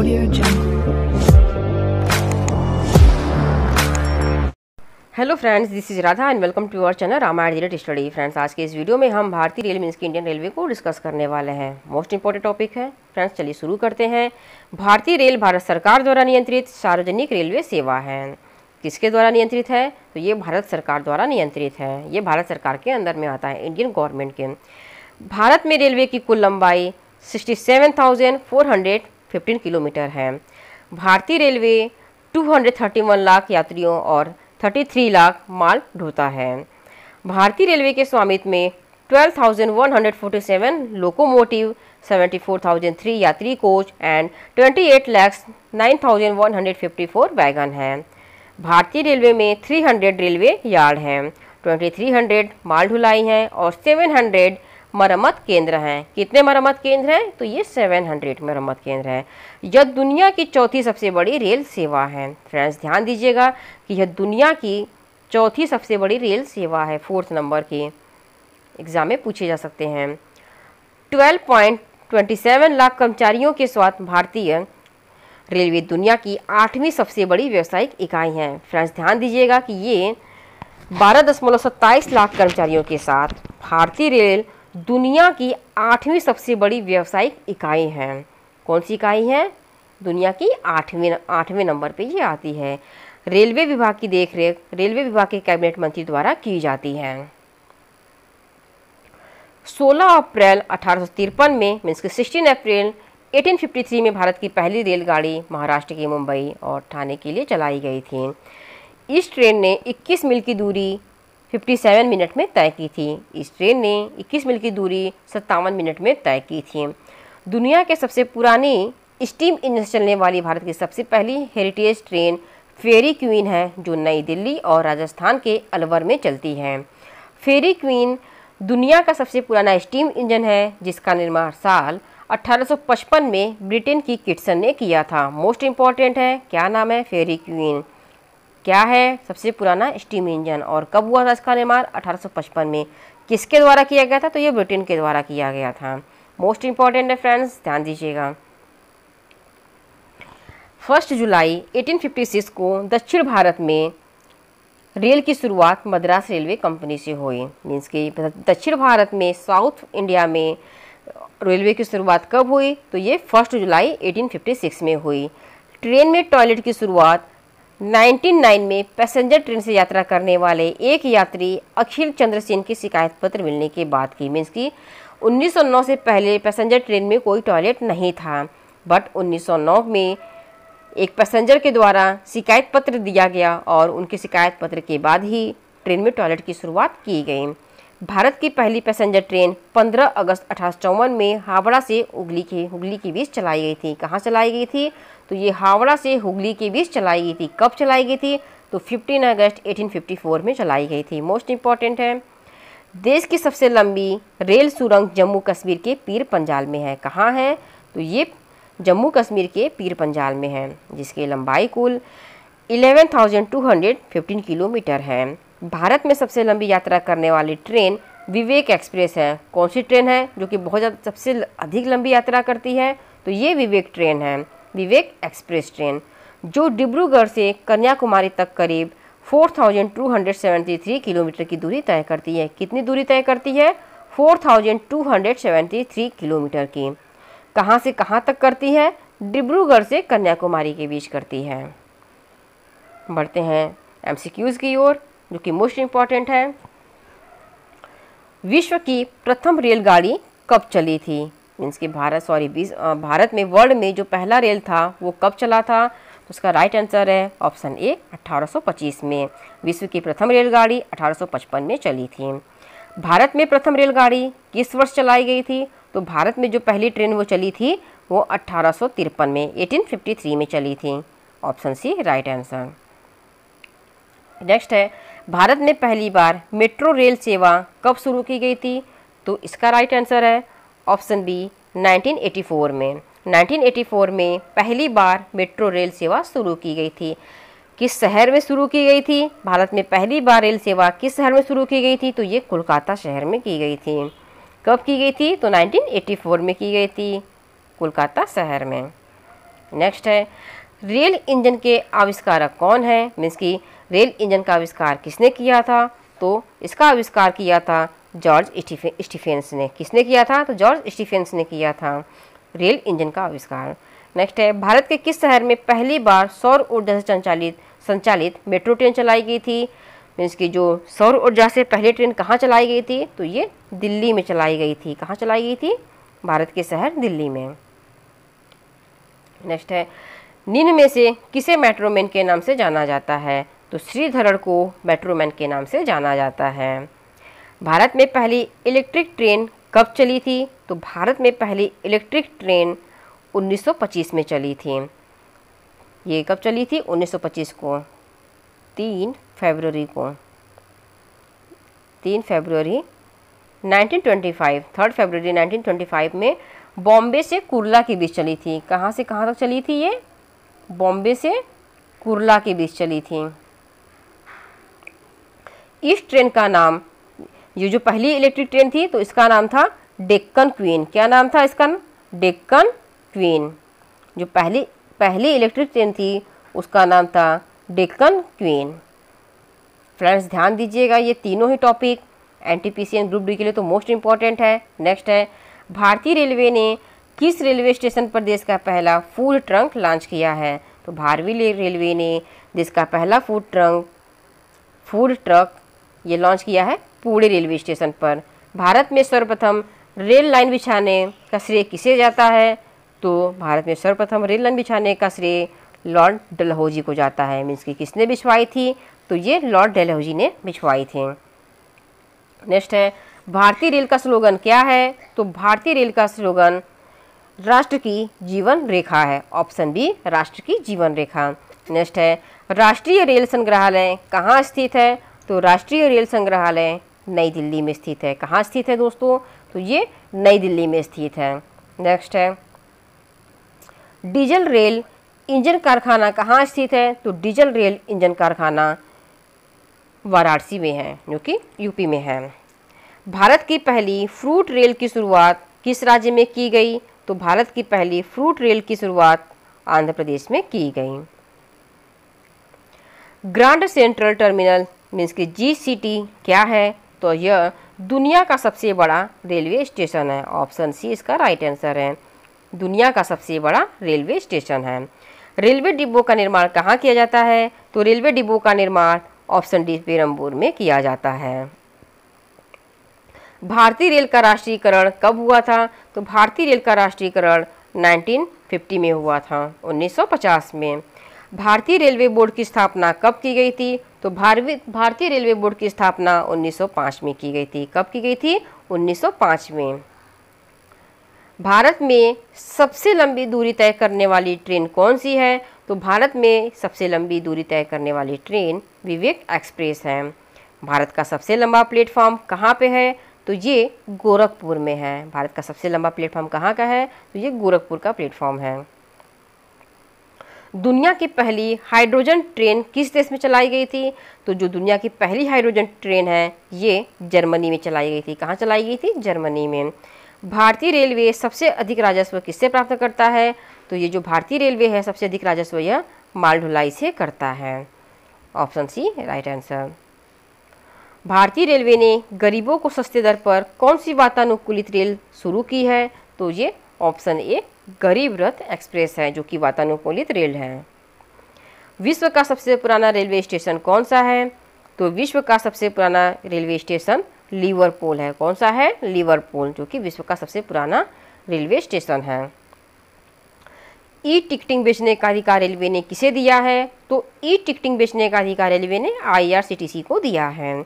Audio Jungle. Hello friends, this is Radha and welcome to our channel Ramayan related study. Friends, आज के इस video में हम भारतीय रेल मीन्स की इंडियन रेलवे को डिस्कस करने वाले हैं। मोस्ट इंपॉर्टेंट टॉपिक है फ्रेंड्स, चलिए शुरू करते हैं। भारतीय रेल भारत सरकार द्वारा नियंत्रित सार्वजनिक रेलवे सेवा है। किसके द्वारा नियंत्रित है? तो ये भारत सरकार द्वारा नियंत्रित है। ये भारत सरकार के अंदर में आता है, इंडियन गवर्नमेंट के। भारत में रेलवे की कुल लंबाई 67,415 किलोमीटर है। भारतीय रेलवे 231 लाख यात्रियों और 33 लाख माल ढोता है। भारतीय रेलवे के स्वामित्व में 12,147 लोकोमोटिव, 74,003 यात्री कोच एंड 28,09,154 वैगन हैं। भारतीय रेलवे में 300 रेलवे यार्ड हैं, 2300 माल ढुलाई हैं और 700 मरम्मत केंद्र हैं। कितने मरम्मत केंद्र हैं? तो ये 700 मरम्मत केंद्र हैं। यह दुनिया की चौथी सबसे बड़ी रेल सेवा है। फ्रेंड्स, ध्यान दीजिएगा कि यह दुनिया की चौथी सबसे बड़ी रेल सेवा है। 4th नंबर के एग्जाम में पूछे जा सकते हैं। 12.27 लाख कर्मचारियों के साथ भारतीय रेलवे दुनिया की 8वीं सबसे बड़ी व्यावसायिक इकाई है। फ्रेंड्स, ध्यान दीजिएगा कि ये 12.27 लाख कर्मचारियों के साथ भारतीय रेल दुनिया की 8वीं सबसे बड़ी व्यावसायिक इकाई है। कौन सी इकाई है? दुनिया की 8वें नंबर पे ये आती है। रेलवे विभाग की देखरेख रेलवे विभाग के कैबिनेट मंत्री द्वारा की जाती है। 16 अप्रैल 1853 में मीन्स 16 अप्रैल 1853 में भारत की पहली रेलगाड़ी महाराष्ट्र के मुंबई और ठाणे के लिए चलाई गई थी। इस ट्रेन ने 21 मील की दूरी 57 मिनट में तय की थी। इस ट्रेन ने 21 मील की दूरी 57 मिनट में तय की थी। दुनिया के सबसे पुरानी स्टीम इंजन चलने वाली भारत की सबसे पहली हेरिटेज ट्रेन फेरी क्वीन है, जो नई दिल्ली और राजस्थान के अलवर में चलती है। फेरी क्वीन दुनिया का सबसे पुराना स्टीम इंजन है, जिसका निर्माण साल 1855 में ब्रिटेन की किटसन ने किया था। मोस्ट इम्पॉर्टेंट है, क्या नाम है? फेरी क्वीन। क्या है? सबसे पुराना स्टीम इंजन। और कब हुआ था इसका निर्माण? 1855 में। किसके द्वारा किया गया था? तो ये ब्रिटेन के द्वारा किया गया था। मोस्ट इम्पॉर्टेंट है फ्रेंड्स, ध्यान दीजिएगा। 1 जुलाई 1856 को दक्षिण भारत में रेल की शुरुआत मद्रास रेलवे कंपनी से हुई। मीन्स कि दक्षिण भारत में, साउथ इंडिया में रेलवे की शुरुआत कब हुई? तो ये 1 जुलाई 1856 में हुई। ट्रेन में टॉयलेट की शुरुआत 1909 में पैसेंजर ट्रेन से यात्रा करने वाले एक यात्री अखिल चंद्र सेन की शिकायत पत्र मिलने के बाद की। मीन्स कि 1909 से पहले पैसेंजर ट्रेन में कोई टॉयलेट नहीं था, बट 1909 में एक पैसेंजर के द्वारा शिकायत पत्र दिया गया और उनके शिकायत पत्र के बाद ही ट्रेन में टॉयलेट की शुरुआत की गई। भारत की पहली पैसेंजर ट्रेन 15 अगस्त 1854 में हावड़ा से हुगली के बीच चलाई गई थी। कहाँ चलाई गई थी? तो ये हावड़ा से हुगली के बीच चलाई गई थी। कब चलाई गई थी? तो 15 अगस्त 1854 में चलाई गई थी। मोस्ट इम्पॉर्टेंट है। देश की सबसे लंबी रेल सुरंग जम्मू कश्मीर के पीर पंजाल में है। कहाँ है? तो ये जम्मू कश्मीर के पीर पंजाल में है, जिसकी लंबाई कुल 11,215 किलोमीटर है। भारत में सबसे लंबी यात्रा करने वाली ट्रेन विवेक एक्सप्रेस है। कौन सी ट्रेन है जो कि बहुत ज़्यादा सबसे अधिक लंबी यात्रा करती है? तो ये विवेक ट्रेन है, विवेक एक्सप्रेस ट्रेन, जो डिब्रूगढ़ से कन्याकुमारी तक करीब 4,273 किलोमीटर की दूरी तय करती है। कितनी दूरी तय करती है? 4,273 किलोमीटर की। कहाँ से कहाँ तक करती है? डिब्रूगढ़ से कन्याकुमारी के बीच करती है। बढ़ते हैं MCQs की ओर, जो कि मोस्ट इम्पॉर्टेंट है। विश्व की प्रथम रेलगाड़ी कब चली थी? मीन्स कि भारत में वर्ल्ड में जो पहला रेल था वो कब चला था? तो उसका राइट आंसर है ऑप्शन ए, 1825 में। विश्व की प्रथम रेलगाड़ी 1855 में चली थी। भारत में प्रथम रेलगाड़ी किस वर्ष चलाई गई थी? तो भारत में जो पहली ट्रेन वो चली थी वो 1853 में, 1853 में चली थी। Option C right answer. Next है, भारत में पहली बार मेट्रो रेल सेवा कब शुरू की गई थी? तो इसका राइट आंसर है ऑप्शन बी, 1984 में। 1984 में पहली बार मेट्रो रेल सेवा शुरू की गई थी। किस शहर में शुरू की गई थी? भारत में पहली बार रेल सेवा किस शहर में शुरू की गई थी? तो ये कोलकाता शहर में की गई थी। कब की गई थी? तो 1984 में की गई थी, कोलकाता शहर में। नेक्स्ट है रेल इंजन के आविष्कारक कौन है, मीन्स कि रेल इंजन का आविष्कार किसने किया था, तो इसका आविष्कार किया था जॉर्ज स्टीफेंस ने। किसने किया था, तो जॉर्ज स्टीफेंस ने किया था रेल इंजन का आविष्कार। नेक्स्ट है भारत के किस शहर में पहली बार सौर ऊर्जा से संचालित मेट्रो ट्रेन चलाई गई थी, मीन्स कि जो सौर ऊर्जा से पहली ट्रेन कहाँ चलाई गई थी, तो ये दिल्ली में चलाई गई थी। कहाँ चलाई गई थी, भारत के शहर दिल्ली में। नेक्स्ट है निम्न में से किसे मेट्रोमैन के नाम से जाना जाता है, तो श्रीधरन को मेट्रोमैन के नाम से जाना जाता है। भारत में पहली इलेक्ट्रिक ट्रेन कब चली थी, तो भारत में पहली इलेक्ट्रिक ट्रेन 1925 में चली थी। ये कब चली थी, 1925 को, 3 फरवरी को, 3 फरवरी 1925, 3 फरवरी 1925 में बॉम्बे से कुर्ला के बीच चली थी। कहाँ से कहाँ तक चली थी ये, बॉम्बे से कुर्ला के बीच चली थी। इस ट्रेन का नाम, ये जो पहली इलेक्ट्रिक ट्रेन थी तो इसका नाम था डेक्कन क्वीन। क्या नाम था इसका, डेक्कन क्वीन। जो पहली इलेक्ट्रिक ट्रेन थी उसका नाम था डेक्कन क्वीन। फ्रेंड्स ध्यान दीजिएगा, ये तीनों ही topic NTPC and group D के लिए तो मोस्ट इम्पॉर्टेंट है। नेक्स्ट है भारतीय रेलवे ने किस रेलवे स्टेशन पर देश का पहला फूड ट्रक लॉन्च किया है, तो भारतीय रेलवे ने देश का पहला फूड ट्रक ये लॉन्च किया है पुणे रेलवे स्टेशन पर। भारत में सर्वप्रथम रेल लाइन बिछाने का श्रेय किसे जाता है, तो भारत में सर्वप्रथम रेल लाइन बिछाने का श्रेय लॉर्ड डलहौजी को जाता है। मीन्स कि किसने बिछवाई थी, तो ये लॉर्ड डलहौजी ने बिछवाई थी। नेक्स्ट है भारतीय रेल का स्लोगन क्या है, तो भारतीय रेल का स्लोगन राष्ट्र की जीवन रेखा है। ऑप्शन बी, राष्ट्र की जीवन रेखा। नेक्स्ट है राष्ट्रीय रेल संग्रहालय कहाँ स्थित है, तो राष्ट्रीय रेल संग्रहालय नई दिल्ली में स्थित है। कहाँ स्थित है दोस्तों, तो ये नई दिल्ली में स्थित है। नेक्स्ट है डीजल रेल इंजन कारखाना कहाँ स्थित है, तो डीजल रेल इंजन कारखाना वाराणसी में है, जो कि यूपी में है। भारत की पहली फ्रूट रेल की शुरुआत किस राज्य में की गई, तो भारत की पहली फ्रूट रेल की शुरुआत आंध्र प्रदेश में की गई। ग्रांड सेंट्रल टर्मिनल मीन्स कि जीसीटी क्या है, तो यह दुनिया का सबसे बड़ा रेलवे स्टेशन है। ऑप्शन सी इसका राइट आंसर है, दुनिया का सबसे बड़ा रेलवे स्टेशन है। रेलवे डिब्बों का निर्माण कहाँ किया जाता है, तो रेलवे डिब्बों का निर्माण ऑप्शन डी पेरम्बूर में किया जाता है। भारतीय रेल का राष्ट्रीयकरण कब हुआ था, तो भारतीय रेल का राष्ट्रीयकरण 1950 में हुआ था, 1950 में। भारतीय रेलवे बोर्ड की स्थापना कब की गई थी, तो भारतीय रेलवे बोर्ड की स्थापना 1905 में की गई थी। कब की गई थी, 1905 में। भारत में सबसे लंबी दूरी तय करने वाली ट्रेन कौन सी है, तो भारत में सबसे लंबी दूरी तय करने वाली ट्रेन विवेक एक्सप्रेस है। भारत का सबसे लंबा प्लेटफॉर्म कहाँ पे है, तो ये गोरखपुर में है। भारत का सबसे लंबा प्लेटफॉर्म कहाँ का है, तो ये गोरखपुर का प्लेटफॉर्म है। दुनिया की पहली हाइड्रोजन ट्रेन किस देश में चलाई गई थी, तो जो दुनिया की पहली हाइड्रोजन ट्रेन है ये जर्मनी में चलाई गई थी। कहाँ चलाई गई थी, जर्मनी में। भारतीय रेलवे सबसे अधिक राजस्व किससे प्राप्त करता है, तो ये जो भारतीय रेलवे है सबसे अधिक राजस्व यह माल ढुलाई से करता है। Option C right answer. भारतीय रेलवे ने गरीबों को सस्ते दर पर कौन सी वातानुकूलित रेल शुरू की है, तो ये ऑप्शन ए गरीब रथ एक्सप्रेस है, जो कि वातानुकूलित रेल है। विश्व का सबसे पुराना रेलवे स्टेशन कौन सा है, तो विश्व का सबसे पुराना रेलवे स्टेशन लिवरपूल है। कौन सा है, लिवरपूल, जो कि विश्व का सबसे पुराना रेलवे स्टेशन है। ई टिकटिंग बेचने का अधिकार रेलवे ने किसे दिया है, तो ई टिकटिंग बेचने का अधिकार रेलवे ने IRCTC को दिया है।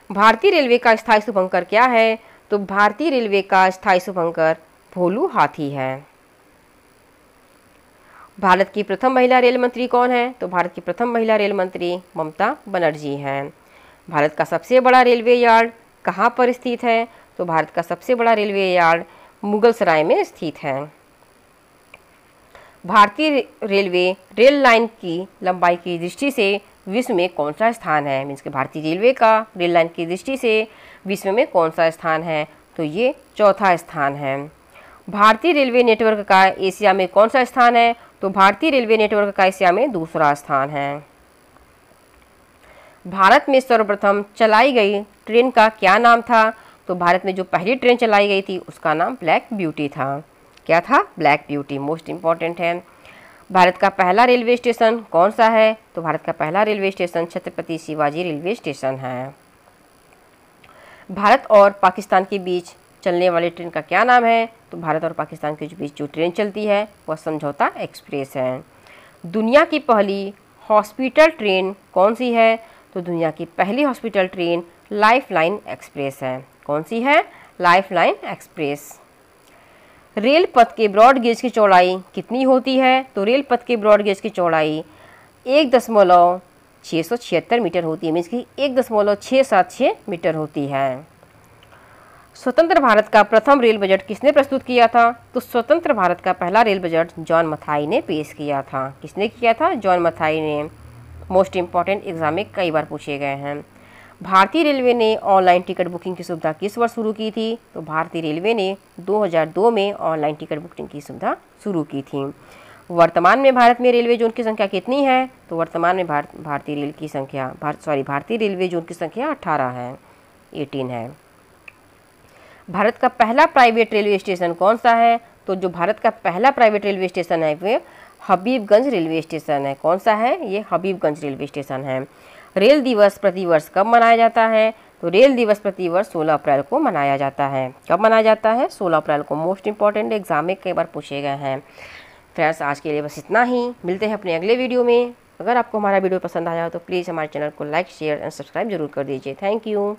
भारतीय रेलवे का स्थायी शुभंकर क्या है, तो भारतीय रेलवे का स्थायी शुभंकर भोलू हाथी है। भारत की प्रथम महिला रेल मंत्री कौन है, तो भारत की प्रथम महिला रेल मंत्री ममता बनर्जी हैं। भारत का सबसे बड़ा रेलवे यार्ड कहाँ पर स्थित है, तो भारत का सबसे बड़ा रेलवे यार्ड मुगलसराय में स्थित है। भारतीय रेलवे रेल लाइन की लंबाई की दृष्टि से विश्व में कौन सा स्थान है, मीन्स कि भारतीय रेलवे का रेल लाइन की दृष्टि से विश्व में कौन सा स्थान है, तो ये चौथा स्थान है। भारतीय रेलवे नेटवर्क का एशिया में कौन सा स्थान है, तो भारतीय रेलवे नेटवर्क का एशिया में दूसरा स्थान है। भारत में सर्वप्रथम चलाई गई ट्रेन का क्या नाम था? तो भारत में जो पहली ट्रेन चलाई गई थी उसका नाम ब्लैक ब्यूटी था। क्या था? Black beauty. मोस्ट इम्पॉर्टेंट है। भारत का पहला रेलवे स्टेशन कौन सा है? तो भारत का पहला railway station Chhatrapati Shivaji railway station है। भारत और पाकिस्तान के बीच चलने वाली ट्रेन का क्या नाम है? तो भारत और पाकिस्तान के बीच जो ट्रेन चलती है वह समझौता एक्सप्रेस है। दुनिया की पहली हॉस्पिटल ट्रेन कौन सी है? तो दुनिया की पहली हॉस्पिटल ट्रेन लाइफलाइन एक्सप्रेस है। कौन सी है? Lifeline express. रेल पथ के ब्रॉड गेज की चौड़ाई कितनी होती है? तो रेल पथ के ब्रॉड गेज की चौड़ाई 1.676 मीटर होती है, मीन्स कि 1.676 मीटर होती है। स्वतंत्र भारत का प्रथम रेल बजट किसने प्रस्तुत किया था? तो स्वतंत्र भारत का पहला रेल बजट जॉन मथाई ने पेश किया था। किसने किया था? जॉन मथाई ने। मोस्ट इम्पॉर्टेंट एग्जाम में कई बार पूछे गए हैं। भारतीय रेलवे ने ऑनलाइन टिकट बुकिंग की सुविधा किस वर्ष शुरू की थी? तो भारतीय रेलवे ने 2002 में ऑनलाइन टिकट बुकिंग की सुविधा शुरू की थी। वर्तमान में भारत में रेलवे जोन की संख्या कितनी है? तो वर्तमान में भारतीय रेलवे जोन की संख्या 18 है, 18 है। भारत का पहला प्राइवेट रेलवे स्टेशन कौन सा है? तो जो भारत का पहला प्राइवेट रेलवे स्टेशन है वे हबीबगंज रेलवे स्टेशन है। कौन सा है? ये हबीबगंज रेलवे स्टेशन है। रेल दिवस प्रतिवर्ष कब मनाया जाता है? तो रेल दिवस प्रतिवर्ष 16 अप्रैल को मनाया जाता है। कब मनाया जाता है? 16 अप्रैल को। मोस्ट इंपॉर्टेंट एग्जाम में कई बार पूछे गए हैं। फ्रेंड्स, आज के लिए बस इतना ही। मिलते हैं अपने अगले वीडियो में। अगर आपको हमारा वीडियो पसंद आया हो तो प्लीज़ हमारे चैनल को लाइक, शेयर एंड सब्सक्राइब जरूर कर दीजिए। Thank you.